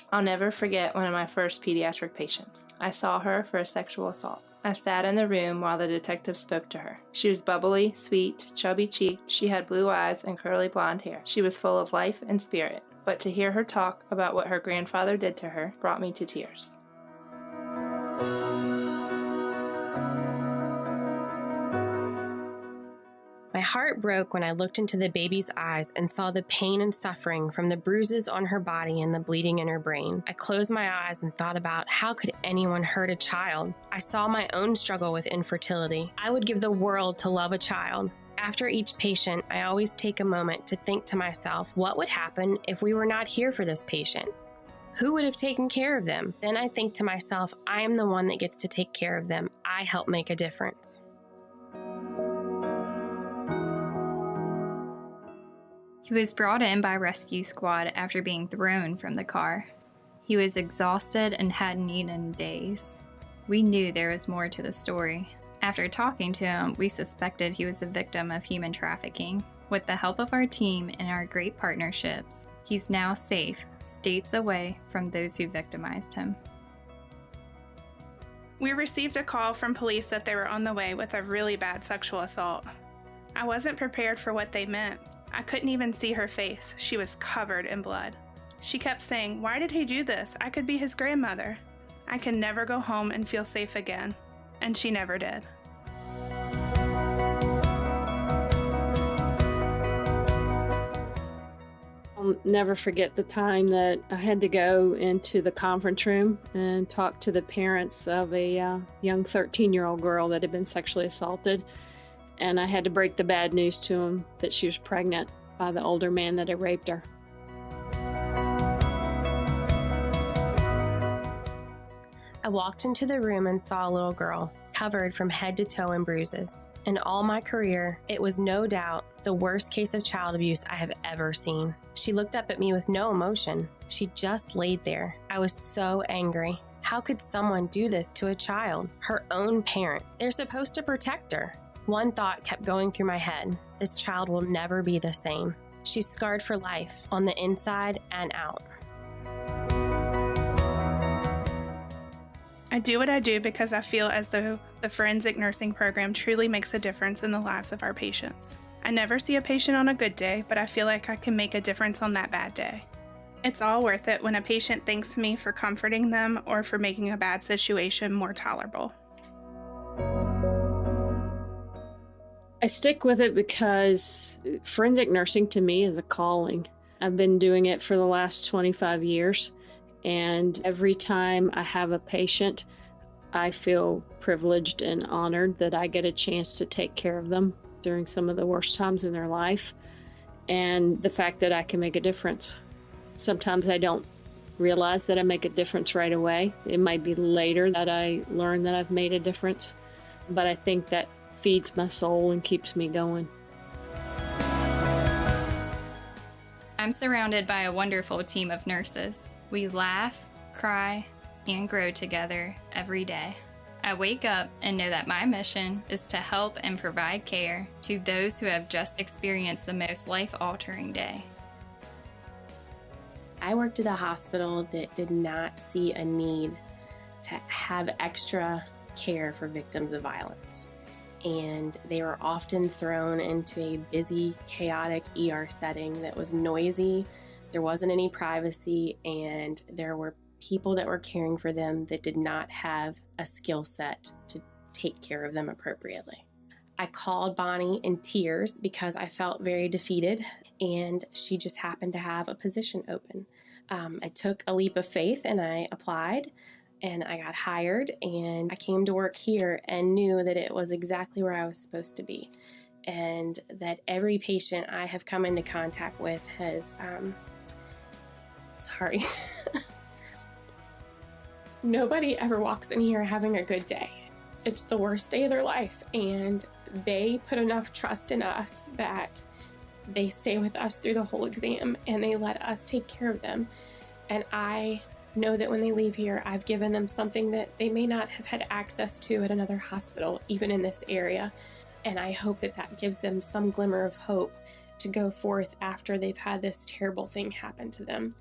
I'll never forget one of my first pediatric patients. I saw her for a sexual assault. I sat in the room while the detective spoke to her. She was bubbly, sweet, chubby-cheeked. She had blue eyes and curly blonde hair. She was full of life and spirit. But to hear her talk about what her grandfather did to her brought me to tears. My heart broke when I looked into the baby's eyes and saw the pain and suffering from the bruises on her body and the bleeding in her brain. I closed my eyes and thought about how could anyone hurt a child? I saw my own struggle with infertility. I would give the world to love a child. After each patient, I always take a moment to think to myself, what would happen if we were not here for this patient? Who would have taken care of them? Then I think to myself, I am the one that gets to take care of them. I help make a difference. He was brought in by rescue squad after being thrown from the car. He was exhausted and hadn't eaten in days. We knew there was more to the story. After talking to him, we suspected he was a victim of human trafficking. With the help of our team and our great partnerships, he's now safe, states away from those who victimized him. We received a call from police that they were on the way with a really bad sexual assault. I wasn't prepared for what they meant. I couldn't even see her face. She was covered in blood. She kept saying, "Why did he do this? I could be his grandmother. I can never go home and feel safe again." And she never did. I'll never forget the time that I had to go into the conference room and talk to the parents of a young 13-year-old girl that had been sexually assaulted. And I had to break the bad news to him that she was pregnant by the older man that had raped her. I walked into the room and saw a little girl, covered from head to toe in bruises. In all my career, it was no doubt the worst case of child abuse I have ever seen. She looked up at me with no emotion. She just laid there. I was so angry. How could someone do this to a child? Her own parent. They're supposed to protect her. One thought kept going through my head. This child will never be the same. She's scarred for life, on the inside and out. I do what I do because I feel as though the forensic nursing program truly makes a difference in the lives of our patients. I never see a patient on a good day, but I feel like I can make a difference on that bad day. It's all worth it when a patient thanks me for comforting them or for making a bad situation more tolerable. I stick with it because forensic nursing to me is a calling. I've been doing it for the last 25 years, and every time I have a patient, I feel privileged and honored that I get a chance to take care of them during some of the worst times in their life, and the fact that I can make a difference. Sometimes I don't realize that I make a difference right away. It might be later that I learn that I've made a difference, but I think that feeds my soul and keeps me going. I'm surrounded by a wonderful team of nurses. We laugh, cry, and grow together every day. I wake up and know that my mission is to help and provide care to those who have just experienced the most life-altering day. I worked at a hospital that did not see a need to have extra care for victims of violence. And they were often thrown into a busy, chaotic ER setting that was noisy, there wasn't any privacy, and there were people that were caring for them that did not have a skill set to take care of them appropriately. I called Bonnie in tears because I felt very defeated, and she just happened to have a position open. I took a leap of faith and I applied. And I got hired, and I came to work here and knew that it was exactly where I was supposed to be, and that every patient I have come into contact with has, nobody ever walks in here having a good day. It's the worst day of their life, and they put enough trust in us that they stay with us through the whole exam, and they let us take care of them. And I know that when they leave here, I've given them something that they may not have had access to at another hospital, even in this area. And I hope that that gives them some glimmer of hope to go forth after they've had this terrible thing happen to them.